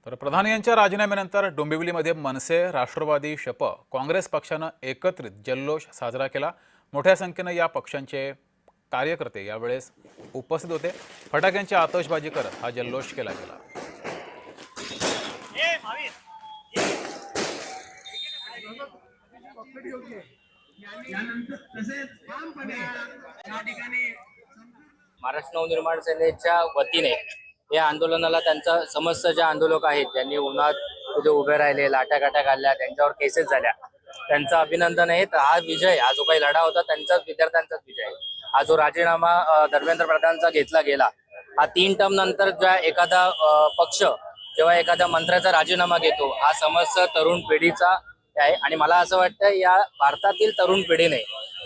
तर प्रधान यांच्या राजीनाम्यानंतर डोंबिवलीमध्ये मनसे, राष्ट्रवादी, शप, काँग्रेस पक्षानं एकत्रित जल्लोष साजरा केला। मोठ्या संख्येने या पक्षांचे कार्यकर्ते यावेळेस उपस्थित होते। फटाक्यांची आतषबाजी करत हा जल्लोष केला गेला। महाराष्ट्र नवनिर्माण सेनेच्या वतीने या आंदोलनाला त्यांचा समस्त जे आंदोलक आहेत ज्यांनी उन्हात तिथे उभे राहिले, लाट्याकाट्या घालल्या, त्यांच्यावर केसेस झाल्या, त्यांचं अभिनंदन आहे। हा विजय, हा जो काही लढा होता त्यांचाच, विद्यार्थ्यांचाच विजय आहे। हा जो राजीनामा धर्मेंद्र प्रधानचा घेतला गेला, हा 3 टर्म नंतर ज्या एखादा पक्ष जेव्हा एखाद्या मंत्र्याचा राजीनामा घेतो, हा समस्त तरुण पिढीचा आहे। आणि मला असं वाटतं या भारतातील तरुण पिढीने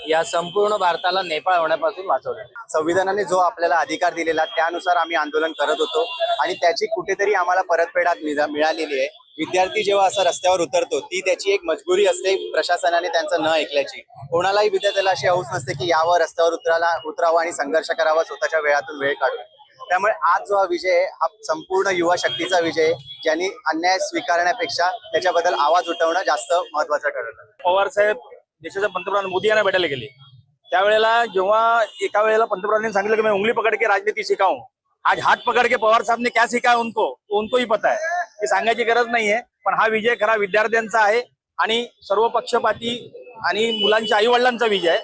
या संपूर्ण भारताला नेपाळ होण्यापासून वाचवलं। संविधानाने जो आपल्याला अधिकार दिलेला त्यानुसार आम्ही आंदोलन करत होतो आणि त्याची कुठेतरी आम्हाला परतफेड मिळालेली आहे। विद्यार्थी जेव्हा असं रस्त्यावर उतरतो ती त्याची एक मजबुरी असते प्रशासनाने त्यांचं न ऐकल्याची। कोणालाही विद्यार्थ्याला अशी हौस नसते की यावर रस्त्यावर उतरावं आणि संघर्ष करावा, स्वतःच्या वेळातून वेळ काढून। त्यामुळे आज जो हा विजय आहे हा संपूर्ण युवा शक्तीचा विजय आहे, ज्यांनी अन्याय स्वीकारण्यापेक्षा त्याच्याबद्दल आवाज उठवणं जास्त महत्वाचं ठरवलं। पवार साहेब देशाचे पंतप्रधान मोदी यांना भेटायला गेले, त्यावेळेला जेव्हा एका वेळेला पंतप्रधानांनी सांगितलं की मैं उंगली पकड़ के राजनीति सिखाऊं, आज हात पकड़ के पवार साहब ने क्या सिखाया उनको ही पता है। हे सांगायची गरज नाहीये, पण हा विजय खरा विद्यार्थ्यांचा आहे आणि सर्व पक्षपाती आणि मुलांच्या आई वडिलांचा विजय आहे।